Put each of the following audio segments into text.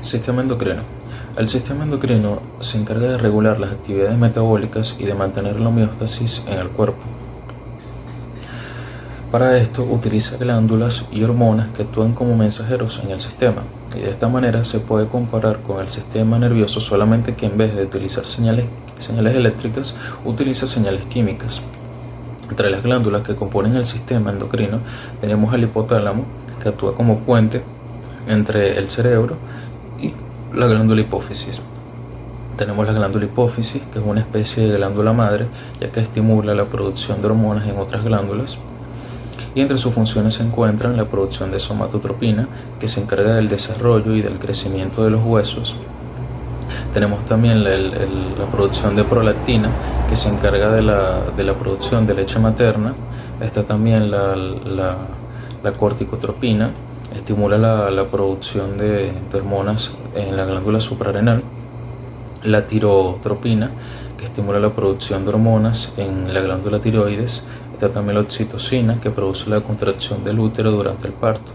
Sistema endocrino. El sistema endocrino se encarga de regular las actividades metabólicas y de mantener la homeostasis en el cuerpo. Para esto utiliza glándulas y hormonas que actúan como mensajeros en el sistema, y de esta manera se puede comparar con el sistema nervioso, solamente que en vez de utilizar señales eléctricas, utiliza señales químicas. Entre las glándulas que componen el sistema endocrino tenemos el hipotálamo, que actúa como puente entre el cerebro y la glándula hipófisis. Tenemos la glándula hipófisis, que es una especie de glándula madre, ya que estimula la producción de hormonas en otras glándulas. Y entre sus funciones se encuentran la producción de somatotropina, que se encarga del desarrollo y del crecimiento de los huesos. Tenemos también la producción de prolactina, que se encarga de la producción de leche materna. Está también la corticotropina, estimula la producción de hormonas en la glándula suprarrenal. La tirotropina, que estimula la producción de hormonas en la glándula tiroides. Está también la oxitocina, que produce la contracción del útero durante el parto.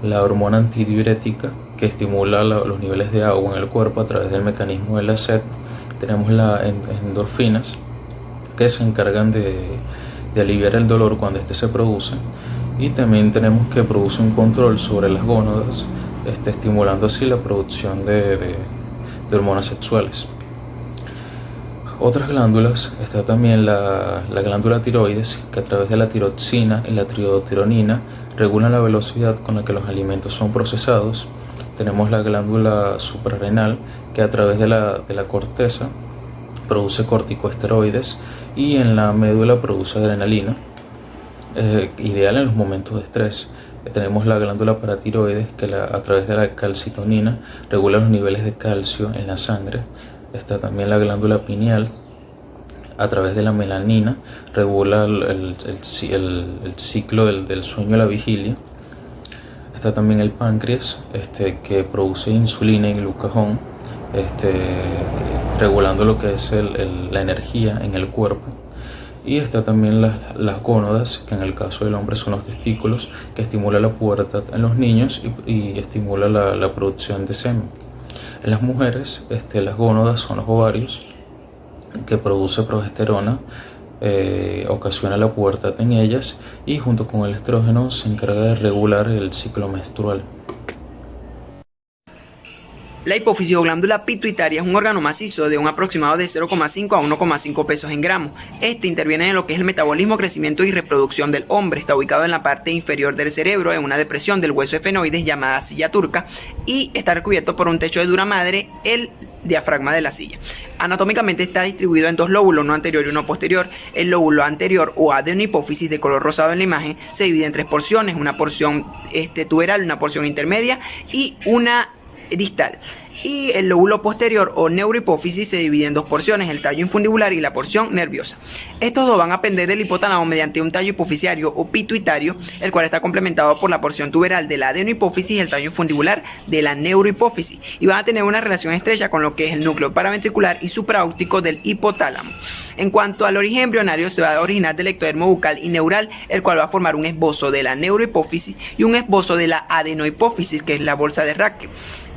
La hormona antidiurética, que estimula los niveles de agua en el cuerpo a través del mecanismo de la sed. Tenemos las endorfinas, que se encargan de aliviar el dolor cuando éste se produce. Y también tenemos que produce un control sobre las gónadas, estimulando así la producción de hormonas sexuales. Otras glándulas, está también la glándula tiroides, que a través de la tiroxina y la triotironina regulan la velocidad con la que los alimentos son procesados. Tenemos la glándula suprarrenal, que a través de la corteza produce corticosteroides, y en la médula produce adrenalina, ideal en los momentos de estrés. Tenemos la glándula paratiroides, que a través de la calcitonina regula los niveles de calcio en la sangre. Está también la glándula pineal, a través de la melanina regula el ciclo del sueño y la vigilia. Está también el páncreas, que produce insulina y glucagón, regulando lo que es la energía en el cuerpo. Y está también las gónadas, que en el caso del hombre son los testículos, que estimula la pubertad en los niños y estimula la producción de semen. En las mujeres, las gónadas son los ovarios, que produce progesterona, ocasiona la pubertad en ellas, y junto con el estrógeno se encarga de regular el ciclo menstrual. La hipófisis o glándula pituitaria es un órgano macizo de un aproximado de 0,5 a 1,5 pesos en gramos. Este interviene en lo que es el metabolismo, crecimiento y reproducción del hombre. Está ubicado en la parte inferior del cerebro, en una depresión del hueso efenoides llamada silla turca, y está recubierto por un techo de dura madre, el diafragma de la silla. Anatómicamente está distribuido en dos lóbulos, uno anterior y uno posterior. El lóbulo anterior, o adenohipófisis, de color rosado en la imagen, se divide en tres porciones: una porción tuberal, una porción intermedia y una distal. Y el lóbulo posterior, o neurohipófisis, se divide en dos porciones: el tallo infundibular y la porción nerviosa. Estos dos van a pender del hipotálamo mediante un tallo hipoficiario o pituitario, el cual está complementado por la porción tuberal de la adenohipófisis y el tallo infundibular de la neurohipófisis, y van a tener una relación estrecha con lo que es el núcleo paraventricular y supraóptico del hipotálamo. En cuanto al origen embrionario, se va a originar del ectodermo bucal y neural, el cual va a formar un esbozo de la neurohipófisis y un esbozo de la adenohipófisis, que es la bolsa de Raschke.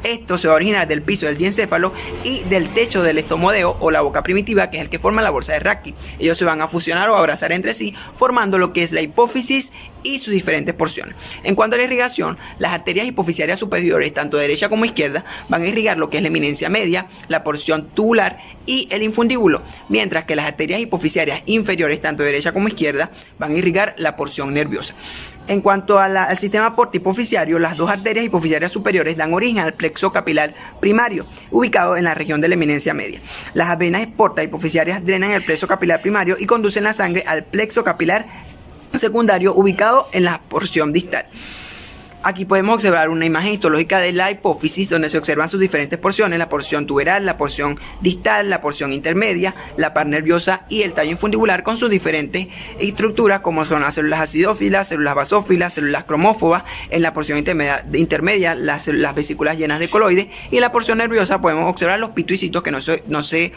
Esto se va a originar del piso del diencéfalo y del techo del estomodeo, o la boca primitiva, que es el que forma la bolsa de Raschke. Ellos se van a fusionar o abrazar entre sí, formando lo que es la hipófisis y sus diferentes porciones. En cuanto a la irrigación, las arterias hipofisiarias superiores, tanto derecha como izquierda, van a irrigar lo que es la eminencia media, la porción tubular y el infundíbulo, mientras que las arterias hipofisiarias inferiores, tanto derecha como izquierda, van a irrigar la porción nerviosa. En cuanto al sistema porta-hipofisiario, las dos arterias hipofisiarias superiores dan origen al plexo capilar primario, ubicado en la región de la eminencia media. Las venas porta-hipofisiarias drenan el plexo capilar primario y conducen la sangre al plexo capilar secundario, ubicado en la porción distal. Aquí podemos observar una imagen histológica de la hipófisis, donde se observan sus diferentes porciones: la porción tuberal, la porción distal, la porción intermedia, la par nerviosa y el tallo infundibular, con sus diferentes estructuras, como son las células acidófilas, células basófilas, células cromófobas. En la porción intermedia las vesículas llenas de coloides, y en la porción nerviosa podemos observar los pituicitos, que no se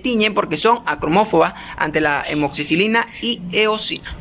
tiñen porque son acromófobas ante la hemoxicilina y eosina.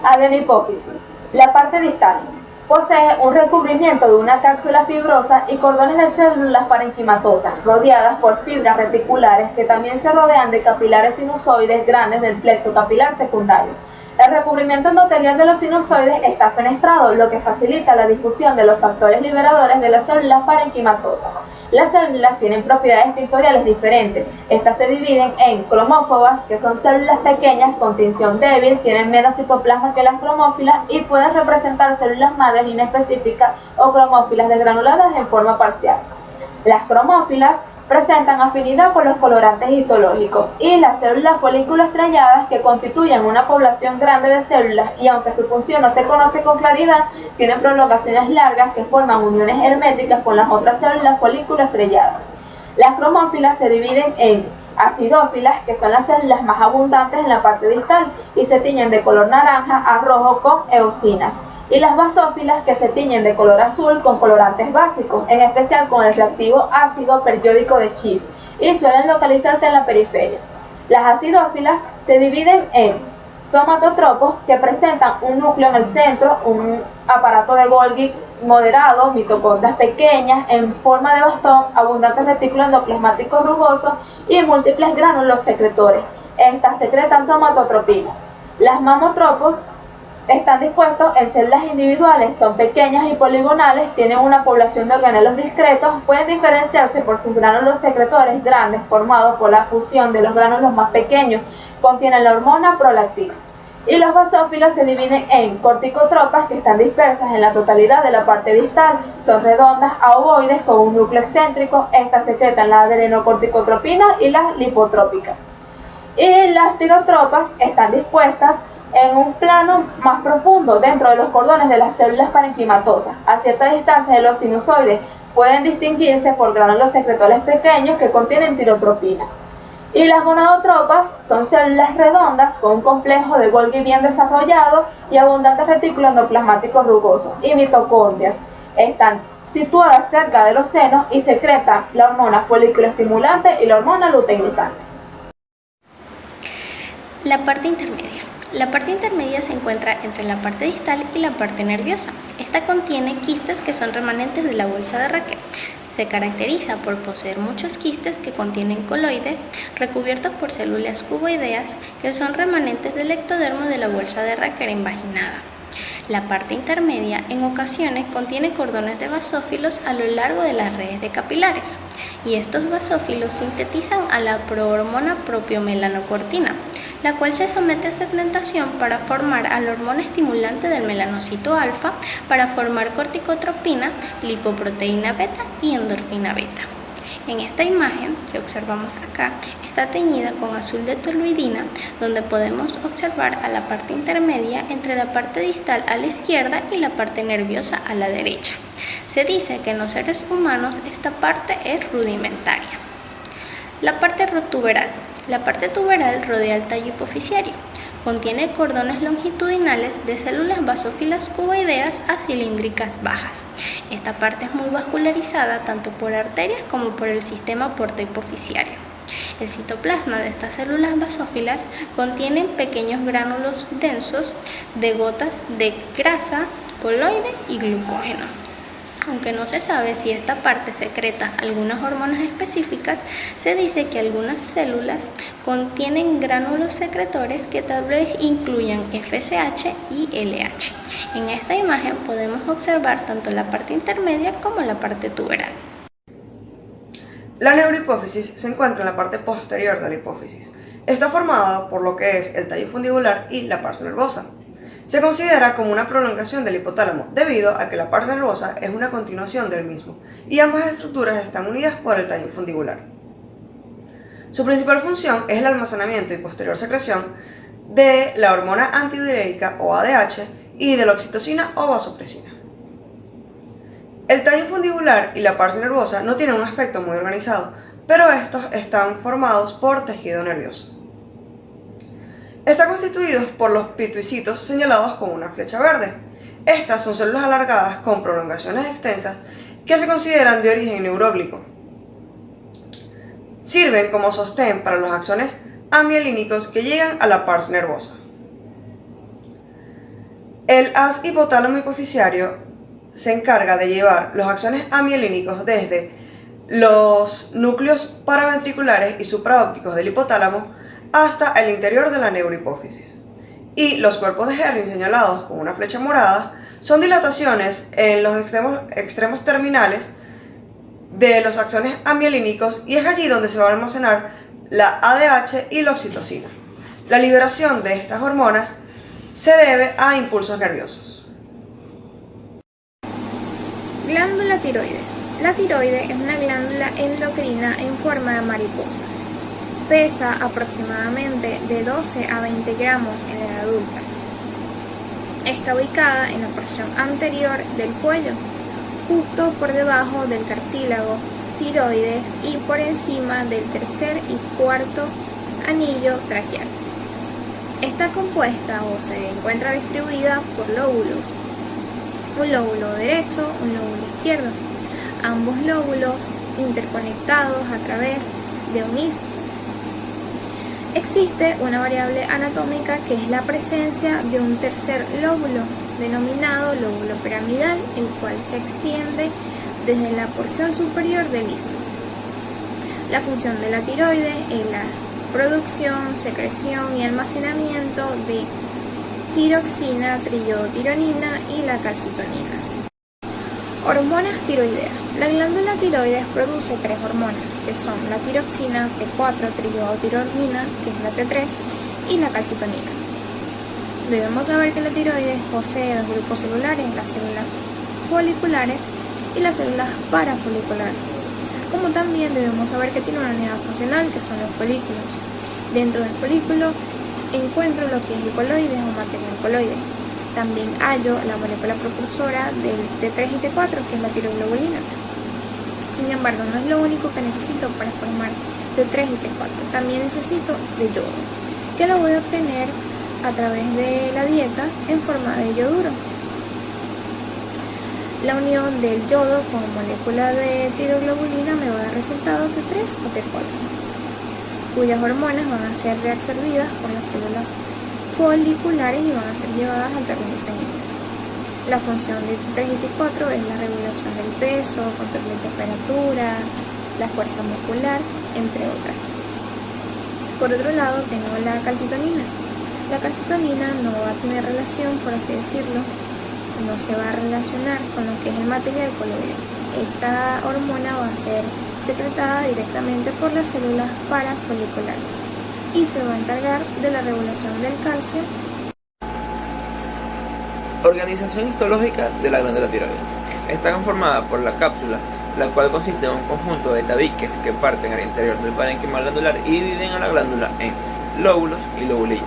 Adenohipófisis. La parte distal. Posee un recubrimiento de una cápsula fibrosa y cordones de células parenquimatosas, rodeadas por fibras reticulares que también se rodean de capilares sinusoides grandes del plexo capilar secundario. El recubrimiento endotelial de los sinusoides está fenestrado, lo que facilita la difusión de los factores liberadores de las células parenquimatosas. Las células tienen propiedades tintoriales diferentes. Estas se dividen en cromófobas, que son células pequeñas con tinción débil, tienen menos citoplasma que las cromófilas y pueden representar células madres inespecíficas o cromófilas desgranuladas en forma parcial. Las cromófilas presentan afinidad por los colorantes histológicos y las células folículo estrelladas, que constituyen una población grande de células y aunque su función no se conoce con claridad, tienen prolongaciones largas que forman uniones herméticas con las otras células folículo estrelladas. Las cromófilas se dividen en acidófilas, que son las células más abundantes en la parte distal y se tiñen de color naranja a rojo con eosinas, y las basófilas, que se tiñen de color azul con colorantes básicos, en especial con el reactivo ácido periódico de Schiff, y suelen localizarse en la periferia. Las acidófilas se dividen en somatotropos, que presentan un núcleo en el centro, un aparato de Golgi moderado, mitocondrias pequeñas en forma de bastón, abundantes retículos endoplasmáticos rugosos y múltiples gránulos secretores. Estas secretan somatotropina. Las mamotropos están dispuestos en células individuales, son pequeñas y poligonales, tienen una población de organelos discretos, pueden diferenciarse por sus gránulos secretores grandes formados por la fusión de los gránulos más pequeños, contienen la hormona prolactina. Y los basófilos se dividen en corticotropas, que están dispersas en la totalidad de la parte distal, son redondas a ovoides con un núcleo excéntrico, estas secretan la adrenocorticotropina y las lipotrópicas. Y las tirotropas están dispuestas en un plano más profundo dentro de los cordones de las células parenquimatosas. A cierta distancia de los sinusoides pueden distinguirse por gránulos secretores pequeños que contienen tirotropina. Y las gonadotropas son células redondas con un complejo de Golgi bien desarrollado y abundantes retículos endoplasmáticos rugosos y mitocondrias. Están situadas cerca de los senos y secretan la hormona folículo estimulante y la hormona luteinizante. La parte intermedia. La parte intermedia se encuentra entre la parte distal y la parte nerviosa. Esta contiene quistes que son remanentes de la bolsa de Raquer. Se caracteriza por poseer muchos quistes que contienen coloides recubiertos por células cuboideas que son remanentes del ectodermo de la bolsa de Raquer invaginada. La parte intermedia en ocasiones contiene cordones de basófilos a lo largo de las redes de capilares y estos basófilos sintetizan a la prohormona propiomelanocortina, la cual se somete a segmentación para formar a la hormona estimulante del melanocito alfa para formar corticotropina, lipoproteína beta y endorfina beta. En esta imagen que observamos acá está teñida con azul de toluidina, donde podemos observar a la parte intermedia entre la parte distal a la izquierda y la parte nerviosa a la derecha. Se dice que en los seres humanos esta parte es rudimentaria. La parte tuberal. La parte tuberal rodea el tallo hipoficiario. Contiene cordones longitudinales de células basófilas cuboideas a cilíndricas bajas. Esta parte es muy vascularizada tanto por arterias como por el sistema portohipoficiario. El citoplasma de estas células basófilas contienen pequeños gránulos densos de gotas de grasa, coloide y glucógeno. Aunque no se sabe si esta parte secreta algunas hormonas específicas, se dice que algunas células contienen gránulos secretores que tal vez incluyan FSH y LH. En esta imagen podemos observar tanto la parte intermedia como la parte tuberal. La neurohipófisis se encuentra en la parte posterior de la hipófisis. Está formada por lo que es el tallo fundibular y la pars nervosa. Se considera como una prolongación del hipotálamo, debido a que la pars nervosa es una continuación del mismo, y ambas estructuras están unidas por el tallo fundibular. Su principal función es el almacenamiento y posterior secreción de la hormona antidiurética o ADH y de la oxitocina o vasopresina. El tallo fundibular y la pars nervosa no tienen un aspecto muy organizado, pero estos están formados por tejido nervioso. Están constituidos por los pituicitos señalados con una flecha verde. Estas son células alargadas con prolongaciones extensas que se consideran de origen neuróglico. Sirven como sostén para los axones amielínicos que llegan a la pars nervosa. El haz hipotálamo hipoficiario se encarga de llevar los axones amielínicos desde los núcleos paraventriculares y supraópticos del hipotálamo hasta el interior de la neurohipófisis. Y los cuerpos de Herring señalados con una flecha morada son dilataciones en los extremos terminales de los axones amielínicos, y es allí donde se va a almacenar la ADH y la oxitocina. La liberación de estas hormonas se debe a impulsos nerviosos. Glándula tiroide. La tiroide es una glándula endocrina en forma de mariposa. Pesa aproximadamente de 12 a 20 gramos en la edad adulta. Está ubicada en la porción anterior del cuello, justo por debajo del cartílago tiroides y por encima del tercer y cuarto anillo traqueal. Está compuesta o se encuentra distribuida por lóbulos, un lóbulo derecho, un lóbulo izquierdo, ambos lóbulos interconectados a través de un istmo. Existe una variable anatómica que es la presencia de un tercer lóbulo, denominado lóbulo piramidal, el cual se extiende desde la porción superior del istmo. La función de la tiroide es la producción, secreción y almacenamiento de tiroxina, triiodotironina y la calcitonina. Hormonas tiroideas. La glándula tiroides produce tres hormonas, que son la tiroxina, T4, triiodotironina, que es la T3, y la calcitonina. Debemos saber que la tiroides posee dos grupos celulares, las células foliculares y las células parafoliculares. Como también debemos saber que tiene una unidad funcional, que son los folículos. Dentro del folículo encuentro lo que es el coloide o materia del coloide. También hallo la molécula precursora del T3 y T4, que es la tiroglobulina. Sin embargo, no es lo único que necesito para formar T3 y T4. También necesito de yodo, que lo voy a obtener a través de la dieta en forma de yoduro. La unión del yodo con molécula de tiroglobulina me va a dar resultados T3 o T4, cuyas hormonas van a ser reabsorbidas por las células foliculares y van a ser llevadas al torrente sanguíneo. La función de T3 y T4 es la regulación del peso, control de temperatura, la fuerza muscular, entre otras. Por otro lado, tengo la calcitonina. La calcitonina no va a tener relación, por así decirlo, no se va a relacionar con lo que es el material coloide. Esta hormona va a ser secretada directamente por las células parafoliculares y se va a encargar de la regulación del calcio. Organización histológica de la glándula tiroides. Está conformada por la cápsula, la cual consiste en un conjunto de tabiques que parten al interior del parénquima glandular y dividen a la glándula en lóbulos y lobulillos.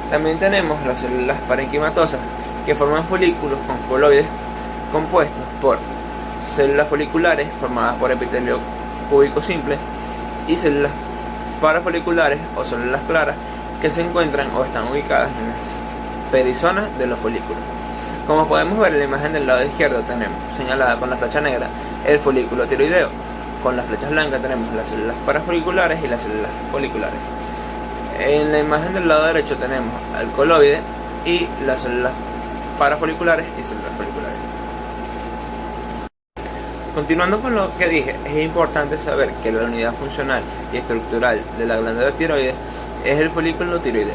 También tenemos las células parenquimatosas, que forman folículos con coloides compuestos por células foliculares formadas por epitelio cúbico simple y células parafoliculares o células claras que se encuentran o están ubicadas en las perizonas de los folículos. Como podemos ver en la imagen del lado izquierdo, tenemos señalada con la flecha negra el folículo tiroideo. Con las flechas blancas tenemos las células parafoliculares y las células foliculares. En la imagen del lado derecho tenemos al coloide y las células parafoliculares y células foliculares. Continuando con lo que dije, es importante saber que la unidad funcional y estructural de la glándula tiroides es el folículo tiroideo.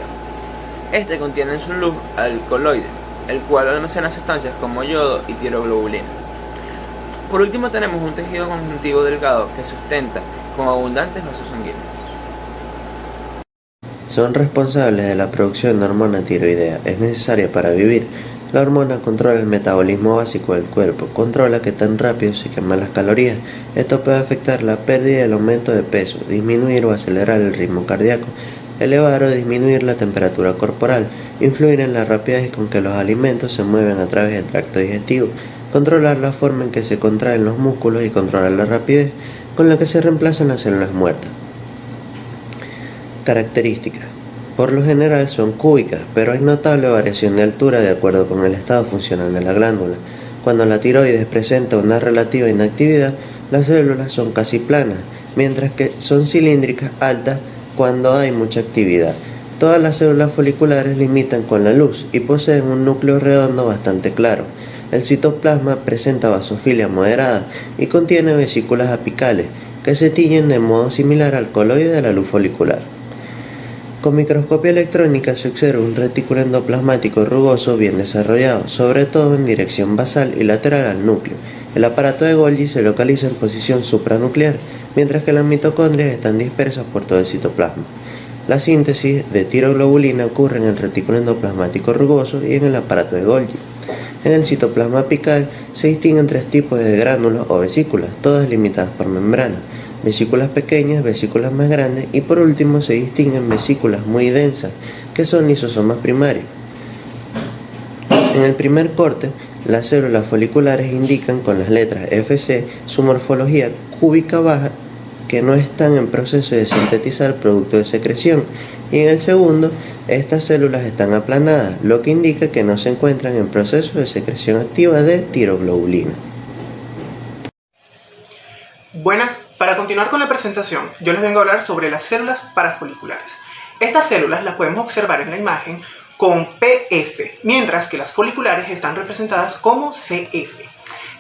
Este contiene en su luz al coloide, el cual almacena sustancias como yodo y tiroglobulina. Por último tenemos un tejido conjuntivo delgado que sustenta con abundantes vasos sanguíneos. Son responsables de la producción de hormona tiroidea. Es necesaria para vivir. La hormona controla el metabolismo básico del cuerpo, controla qué tan rápido se queman las calorías. Esto puede afectar la pérdida y el aumento de peso, disminuir o acelerar el ritmo cardíaco, elevar o disminuir la temperatura corporal, influir en la rapidez con que los alimentos se mueven a través del tracto digestivo, controlar la forma en que se contraen los músculos y controlar la rapidez con la que se reemplazan las células muertas. Características. Por lo general son cúbicas, pero hay notable variación de altura de acuerdo con el estado funcional de la glándula. Cuando la tiroides presenta una relativa inactividad, las células son casi planas, mientras que son cilíndricas altas cuando hay mucha actividad. Todas las células foliculares limitan con la luz y poseen un núcleo redondo bastante claro. El citoplasma presenta basofilia moderada y contiene vesículas apicales que se tiñen de modo similar al coloide de la luz folicular. Con microscopía electrónica se observa un retículo endoplasmático rugoso bien desarrollado, sobre todo en dirección basal y lateral al núcleo. El aparato de Golgi se localiza en posición supranuclear, mientras que las mitocondrias están dispersas por todo el citoplasma. La síntesis de tiroglobulina ocurre en el retículo endoplasmático rugoso y en el aparato de Golgi. En el citoplasma apical se distinguen tres tipos de gránulos o vesículas, todas limitadas por membrana: vesículas pequeñas, vesículas más grandes y por último se distinguen vesículas muy densas, que son lisosomas primarios. En el primer corte, las células foliculares indican con las letras FC su morfología cúbica baja, que no están en proceso de sintetizar producto de secreción, y en el segundo, estas células están aplanadas, lo que indica que no se encuentran en proceso de secreción activa de tiroglobulina. Buenas, para continuar con la presentación, yo les vengo a hablar sobre las células parafoliculares. Estas células las podemos observar en la imagen con PF, mientras que las foliculares están representadas como CF.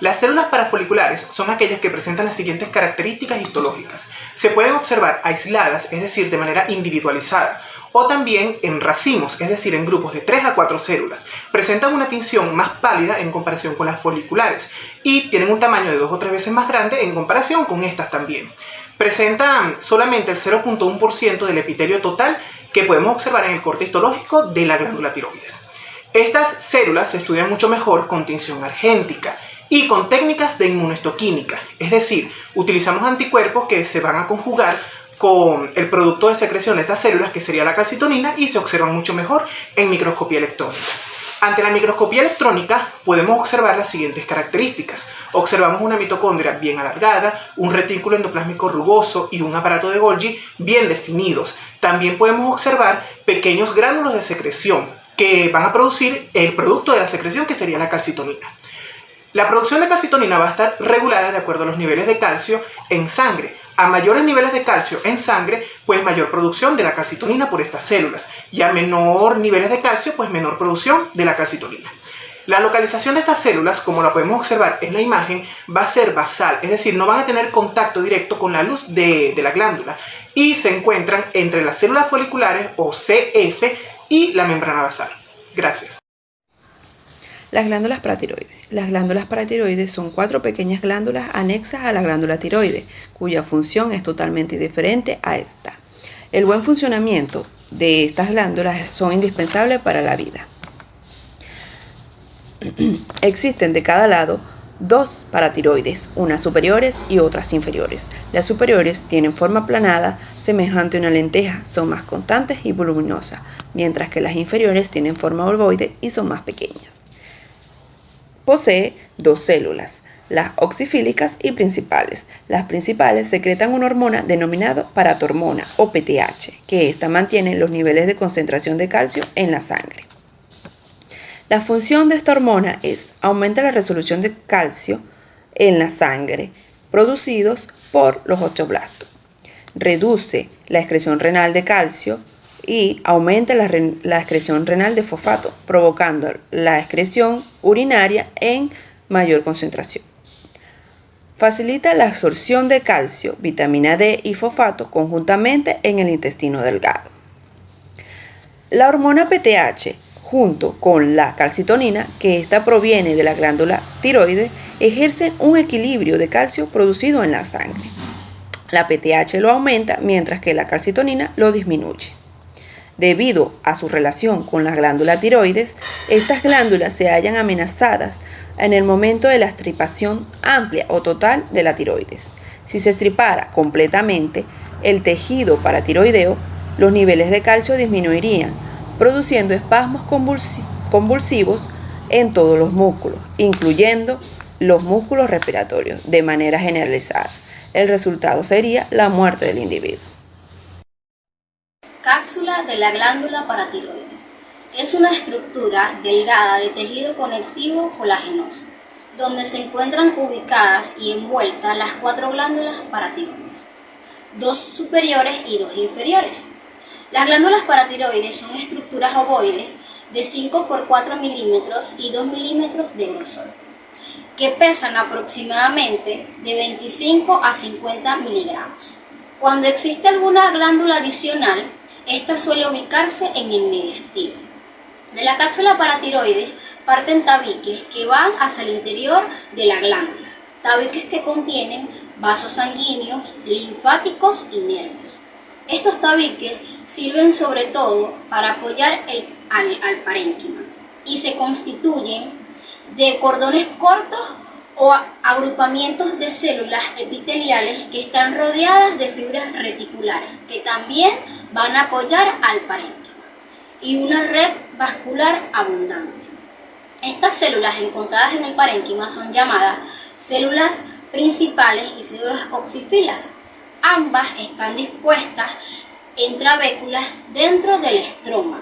Las células parafoliculares son aquellas que presentan las siguientes características histológicas. Se pueden observar aisladas, es decir, de manera individualizada, o también en racimos, es decir, en grupos de 3 a 4 células. Presentan una tinción más pálida en comparación con las foliculares y tienen un tamaño de 2 o 3 veces más grande en comparación con estas también. Presentan solamente el 0.1% del epitelio total que podemos observar en el corte histológico de la glándula tiroides. Estas células se estudian mucho mejor con tinción argéntica y con técnicas de inmunohistoquímica, es decir, utilizamos anticuerpos que se van a conjugar con el producto de secreción de estas células, que sería la calcitonina, y se observan mucho mejor en microscopía electrónica. Ante la microscopía electrónica podemos observar las siguientes características. Observamos una mitocondria bien alargada, un retículo endoplásmico rugoso y un aparato de Golgi bien definidos. También podemos observar pequeños gránulos de secreción que van a producir el producto de la secreción, que sería la calcitonina. La producción de calcitonina va a estar regulada de acuerdo a los niveles de calcio en sangre. A mayores niveles de calcio en sangre, pues mayor producción de la calcitonina por estas células. Y a menor niveles de calcio, pues menor producción de la calcitonina. La localización de estas células, como la podemos observar en la imagen, va a ser basal, es decir, no van a tener contacto directo con la luz de la glándula. Y se encuentran entre las células foliculares, o CF, y la membrana basal. Gracias. Las glándulas paratiroides. Las glándulas paratiroides son 4 pequeñas glándulas anexas a la glándula tiroide, cuya función es totalmente diferente a esta. El buen funcionamiento de estas glándulas son indispensables para la vida. Existen de cada lado 2 paratiroides, unas superiores y otras inferiores. Las superiores tienen forma aplanada, semejante a una lenteja, son más constantes y voluminosas, mientras que las inferiores tienen forma ovoide y son más pequeñas. Posee 2 células, las oxifílicas y principales. Las principales secretan una hormona denominada paratormona o PTH, que ésta mantiene los niveles de concentración de calcio en la sangre. La función de esta hormona es aumentar la resolución de calcio en la sangre producidos por los osteoblastos, reduce la excreción renal de calcio y aumenta la excreción renal de fosfato, provocando la excreción urinaria en mayor concentración. Facilita la absorción de calcio, vitamina D y fosfato conjuntamente en el intestino delgado. La hormona PTH, junto con la calcitonina, que ésta proviene de la glándula tiroides, ejercen un equilibrio de calcio producido en la sangre. La PTH lo aumenta, mientras que la calcitonina lo disminuye. Debido a su relación con la glándula tiroides, estas glándulas se hallan amenazadas en el momento de la extirpación amplia o total de la tiroides. Si se extirpara completamente el tejido paratiroideo, los niveles de calcio disminuirían, produciendo espasmos convulsivos en todos los músculos, incluyendo los músculos respiratorios, de manera generalizada. El resultado sería la muerte del individuo. Cápsula de la glándula paratiroides. Es una estructura delgada de tejido conectivo colagenoso, donde se encuentran ubicadas y envueltas las 4 glándulas paratiroides, 2 superiores y 2 inferiores. Las glándulas paratiroides son estructuras ovoides de 5 por 4 milímetros y 2 milímetros de grosor, que pesan aproximadamente de 25 a 50 miligramos. Cuando existe alguna glándula adicional, esta suele ubicarse en el mediastino. De la cápsula paratiroides parten tabiques que van hacia el interior de la glándula, tabiques que contienen vasos sanguíneos, linfáticos y nervios. Estos tabiques sirven sobre todo para apoyar al parénquima y se constituyen de cordones cortos o agrupamientos de células epiteliales que están rodeadas de fibras reticulares que también van a apoyar al parénquima y una red vascular abundante. Estas células encontradas en el parénquima son llamadas células principales y células oxifilas. Ambas están dispuestas en trabéculas dentro del estroma.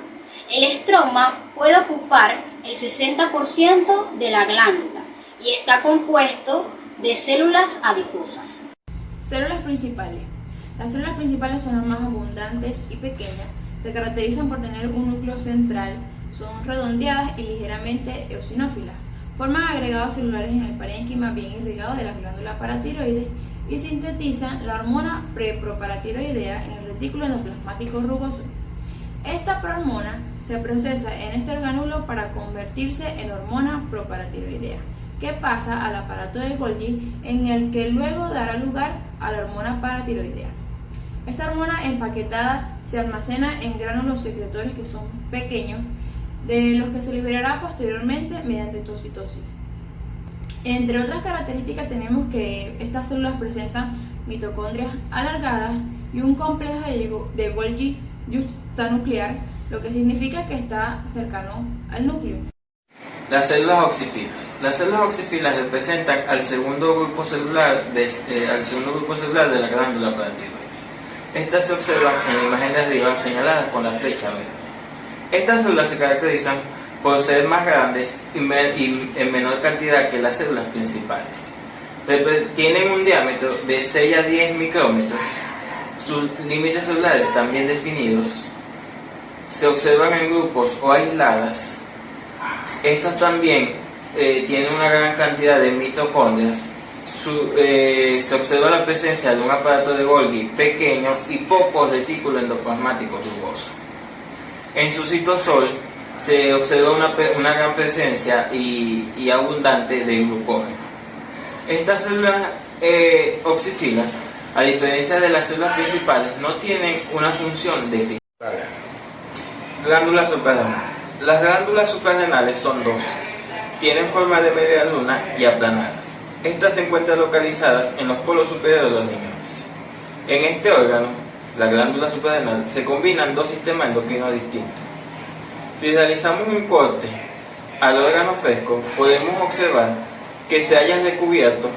El estroma puede ocupar el 60% de la glándula y está compuesto de células adiposas. Células principales. Las células principales son las más abundantes y pequeñas. Se caracterizan por tener un núcleo central, son redondeadas y ligeramente eosinófilas. Forman agregados celulares en el parénquima bien irrigado de la glándula paratiroides y sintetizan la hormona preproparatiroidea en el retículo endoplasmático rugoso. Esta prohormona se procesa en este orgánulo para convertirse en hormona proparatiroidea, que pasa al aparato de Golgi, en el que luego dará lugar a la hormona paratiroidea. Esta hormona empaquetada se almacena en gránulos secretores que son pequeños, de los que se liberará posteriormente mediante tositosis. Entre otras características tenemos que estas células presentan mitocondrias alargadas y un complejo de Golgi yuxtanuclear, lo que significa que está cercano al núcleo. Las células oxifilas. Las células oxifilas representan al segundo grupo celular de la glándula paratiroides. Estas se observan en la imagen de arriba señaladas con la flecha verde. Estas células se caracterizan por ser más grandes y en menor cantidad que las células principales. Tienen un diámetro de 6 a 10 micrómetros. Sus límites celulares están bien definidos. Se observan en grupos o aisladas. Estas también tienen una gran cantidad de mitocondrias. Se observa la presencia de un aparato de Golgi pequeño y pocos retículos endoplasmáticos rugosos. En su citosol se observa una gran presencia y abundante de glucógeno. Estas células oxifilas, a diferencia de las células principales, no tienen una función definida. Glándula suprarrenal. Las glándulas suprarrenales son dos. Tienen forma de media luna y aplanadas. Estas se encuentran localizadas en los polos superiores de los riñones. En este órgano, la glándula suprarrenal, se combinan dos sistemas endocrinos distintos. Si realizamos un corte al órgano fresco, podemos observar que se haya recubierto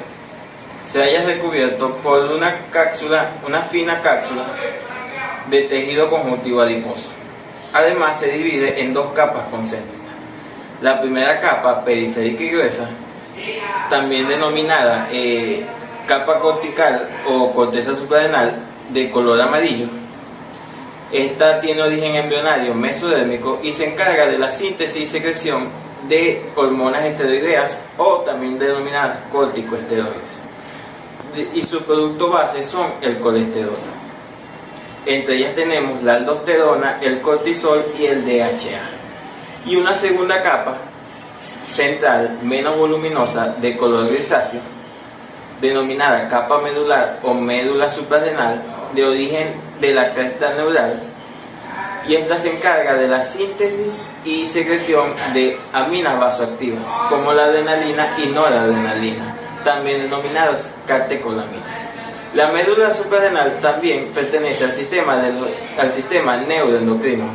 por una fina cápsula de tejido conjuntivo adiposo. Además, se divide en dos capas concéntricas. La primera capa, periférica y gruesa, también denominada capa cortical o corteza suprarrenal, de color amarillo. Esta tiene origen embrionario mesodérmico y se encarga de la síntesis y secreción de hormonas esteroideas o también denominadas corticosteroides. Y su producto base son el colesterol. Entre ellas tenemos la aldosterona, el cortisol y el DHA. Y una segunda capa central, menos voluminosa, de color grisáceo, denominada capa medular o médula suprarrenal, de origen de la cresta neural, y esta se encarga de la síntesis y secreción de aminas vasoactivas, como la adrenalina y noradrenalina, también denominadas catecolaminas. La médula suprarrenal también pertenece al sistema neuroendocrino,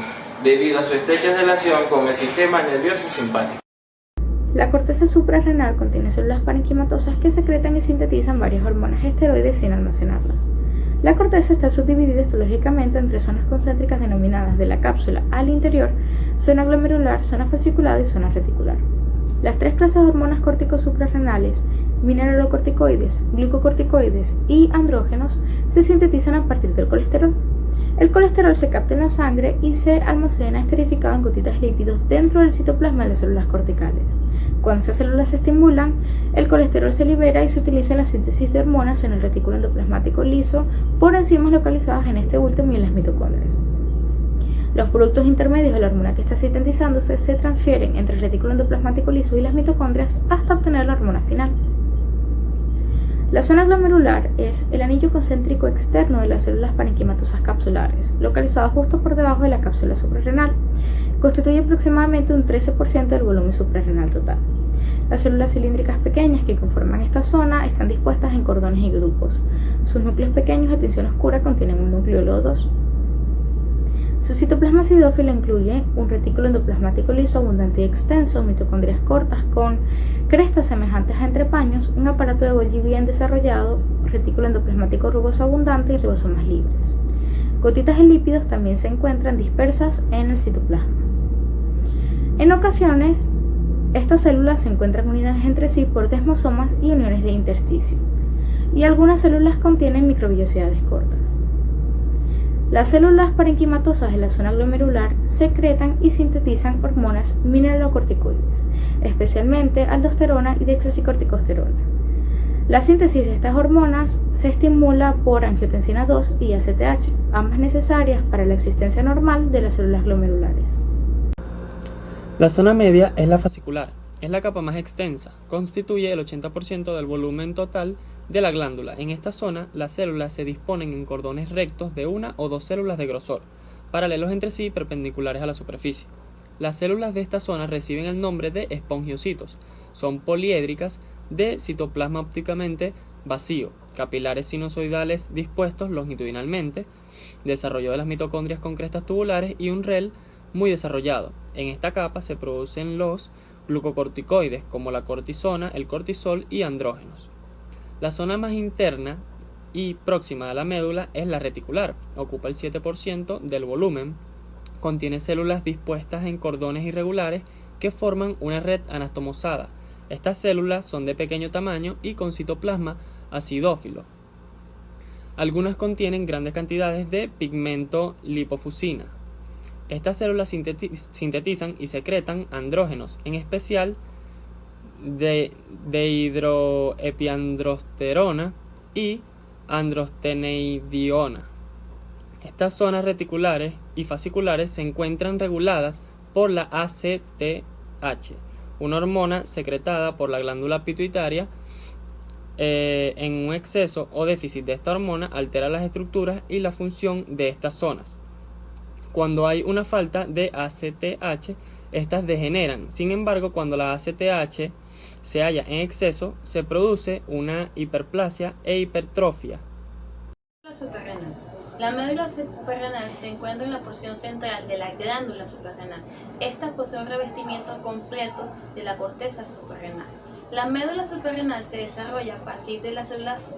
debido a su estrecha relación con el sistema nervioso simpático. La corteza suprarrenal contiene células parenquimatosas que secretan y sintetizan varias hormonas esteroides sin almacenarlas. La corteza está subdividida histológicamente entre zonas concéntricas denominadas de la cápsula al interior, zona glomerular, zona fasciculada y zona reticular. Las tres clases de hormonas corticosuprarrenales, mineralocorticoides, glucocorticoides y andrógenos, se sintetizan a partir del colesterol. El colesterol se capta en la sangre y se almacena esterificado en gotitas de lípidos dentro del citoplasma de las células corticales. Cuando estas células se estimulan, el colesterol se libera y se utiliza en la síntesis de hormonas en el retículo endoplasmático liso por enzimas localizadas en este último y en las mitocondrias. Los productos intermedios de la hormona que está sintetizándose se transfieren entre el retículo endoplasmático liso y las mitocondrias hasta obtener la hormona final. La zona glomerular es el anillo concéntrico externo de las células parenquimatosas capsulares, localizado justo por debajo de la cápsula suprarrenal. Constituye aproximadamente un 13% del volumen suprarrenal total. Las células cilíndricas pequeñas que conforman esta zona están dispuestas en cordones y grupos. Sus núcleos pequeños de tinción oscura contienen un nucleolo 2. Su citoplasma acidófilo incluye un retículo endoplasmático liso abundante y extenso, mitocondrias cortas con crestas semejantes a entrepaños, un aparato de Golgi bien desarrollado, retículo endoplasmático rugoso abundante y ribosomas libres. Gotitas de lípidos también se encuentran dispersas en el citoplasma. En ocasiones, estas células se encuentran unidas entre sí por desmosomas y uniones de intersticio, y algunas células contienen microvellosidades cortas. Las células parenquimatosas de la zona glomerular secretan y sintetizan hormonas mineralocorticoides, especialmente aldosterona y dextrocorticosterona. La síntesis de estas hormonas se estimula por angiotensina 2 y ACTH, ambas necesarias para la existencia normal de las células glomerulares. La zona media es la fascicular, es la capa más extensa, constituye el 80% del volumen total de la glándula. En esta zona, las células se disponen en cordones rectos de una o dos células de grosor, paralelos entre sí y perpendiculares a la superficie. Las células de esta zona reciben el nombre de espongiocitos. Son poliédricas de citoplasma ópticamente vacío, capilares sinusoidales dispuestos longitudinalmente, desarrollo de las mitocondrias con crestas tubulares y un REL muy desarrollado. En esta capa se producen los glucocorticoides como la cortisona, el cortisol y andrógenos. La zona más interna y próxima a la médula es la reticular, ocupa el 7% del volumen, contiene células dispuestas en cordones irregulares que forman una red anastomosada. Estas células son de pequeño tamaño y con citoplasma acidófilo. Algunas contienen grandes cantidades de pigmento lipofusina. Estas células sintetizan y secretan andrógenos, en especial de hidroepiandrosterona y androstenediona. Estas zonas reticulares y fasciculares se encuentran reguladas por la ACTH, una hormona secretada por la glándula pituitaria. En un exceso o déficit de esta hormona altera las estructuras y la función de estas zonas. Cuando hay una falta de ACTH, estas degeneran. Sin embargo, cuando la ACTH se halla en exceso, se produce una hiperplasia e hipertrofia. Suprarrenal. La médula suprarrenal se encuentra en la porción central de la glándula suprarrenal. Esta posee un revestimiento completo de la corteza suprarrenal. La médula suprarrenal se desarrolla a partir de las células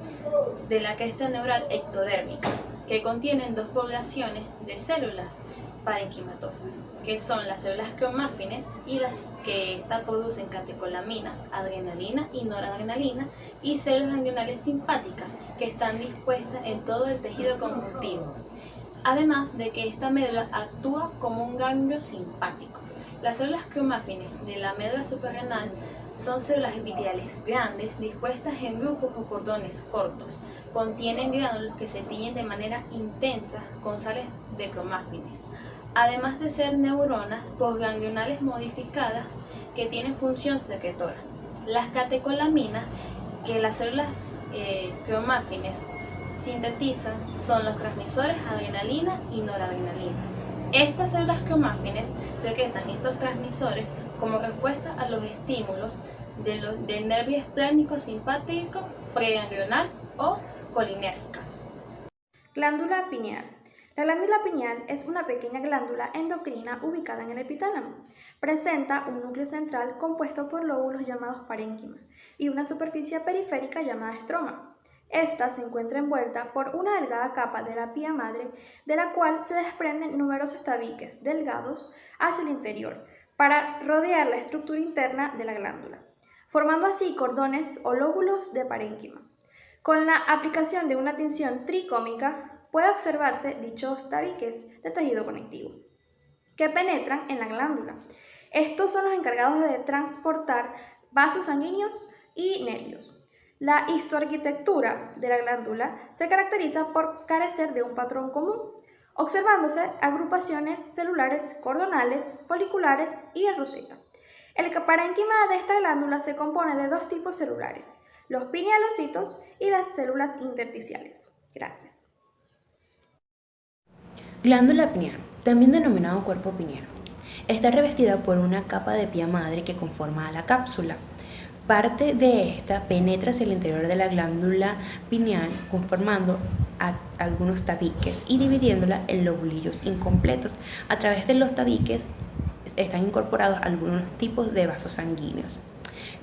de la cresta neural ectodérmicas, que contienen dos poblaciones de células parenquimatosas, que son las células cromáfines y las que estas producen catecolaminas, adrenalina y noradrenalina, y células ganglionales simpáticas, que están dispuestas en todo el tejido conjuntivo. Además de que esta médula actúa como un ganglio simpático. Las células cromáfines de la médula suprarrenal son células epiteliales grandes dispuestas en grupos o cordones cortos. Contienen glándulos que se tiñen de manera intensa con sales de cromáfines, además de ser neuronas postganglionales modificadas que tienen función secretora. Las catecolaminas que las células cromáfines sintetizan son los transmisores adrenalina y noradrenalina. Estas células cromáfines secretan estos transmisores como respuesta a los estímulos del nervio esplénico simpático preganglional o colinérgicas. Glándula pineal. La glándula pineal es una pequeña glándula endocrina ubicada en el epitálamo. Presenta un núcleo central compuesto por lóbulos llamados parénquima y una superficie periférica llamada estroma. Esta se encuentra envuelta por una delgada capa de la pía madre, de la cual se desprenden numerosos tabiques delgados hacia el interior para rodear la estructura interna de la glándula, formando así cordones o lóbulos de parénquima. Con la aplicación de una tinción tricómica, puede observarse dichos tabiques de tejido conectivo que penetran en la glándula. Estos son los encargados de transportar vasos sanguíneos y nervios. La histoarquitectura de la glándula se caracteriza por carecer de un patrón común, observándose agrupaciones celulares cordonales, foliculares y en roseta. El parénquima de esta glándula se compone de dos tipos celulares, los pinealocitos y las células intersticiales. Gracias. Glándula pineal, también denominado cuerpo pineal, está revestida por una capa de pía madre que conforma la cápsula. Parte de esta penetra hacia el interior de la glándula pineal, conformando algunos tabiques y dividiéndola en lobulillos incompletos. A través de los tabiques están incorporados algunos tipos de vasos sanguíneos.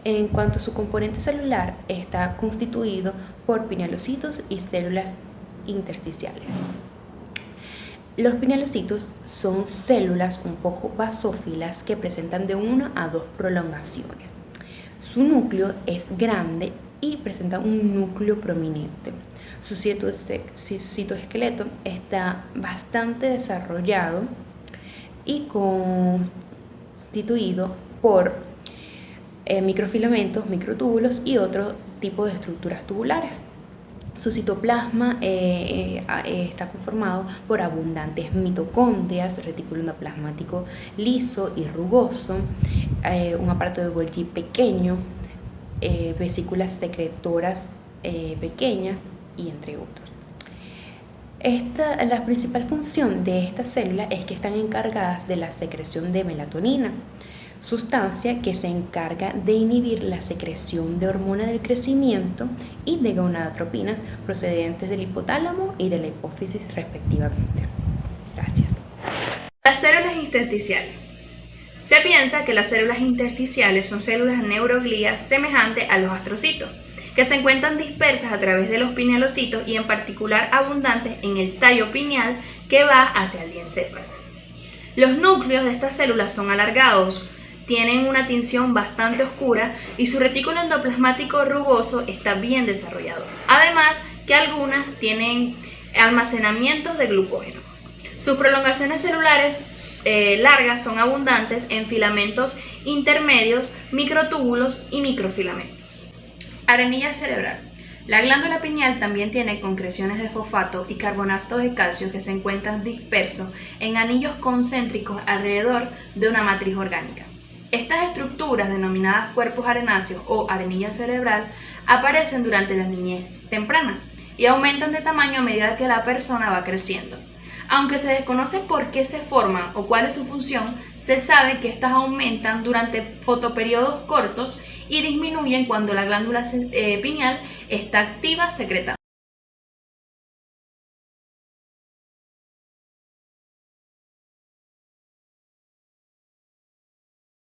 En cuanto a su componente celular, está constituido por pinealocitos y células intersticiales. Los pinealocitos son células un poco basófilas que presentan de 1 a 2 prolongaciones. Su núcleo es grande y presenta un núcleo prominente. Su citoesqueleto está bastante desarrollado y constituido por microfilamentos, microtúbulos y otro tipo de estructuras tubulares. Su citoplasma está conformado por abundantes mitocondrias, retículo endoplasmático liso y rugoso, un aparato de Golgi pequeño, vesículas secretoras pequeñas y entre otros. La principal función de esta célula es que están encargadas de la secreción de melatonina, sustancia que se encarga de inhibir la secreción de hormona del crecimiento y de gonadotropinas procedentes del hipotálamo y de la hipófisis respectivamente. Gracias. Las células intersticiales. Se piensa que las células intersticiales son células neuroglías semejantes a los astrocitos, que se encuentran dispersas a través de los pinealocitos y en particular abundantes en el tallo pineal que va hacia el diencéfalo. Los núcleos de estas células son alargados, tienen una tinción bastante oscura y su retículo endoplasmático rugoso está bien desarrollado. Además que algunas tienen almacenamientos de glucógeno. Sus prolongaciones celulares largas son abundantes en filamentos intermedios, microtúbulos y microfilamentos. Arenilla cerebral. La glándula pineal también tiene concreciones de fosfato y carbonato de calcio que se encuentran dispersos en anillos concéntricos alrededor de una matriz orgánica. Estas estructuras, denominadas cuerpos arenáceos o arenilla cerebral, aparecen durante la niñez temprana y aumentan de tamaño a medida que la persona va creciendo. Aunque se desconoce por qué se forman o cuál es su función, se sabe que estas aumentan durante fotoperiodos cortos y disminuyen cuando la glándula pineal está activa secretando.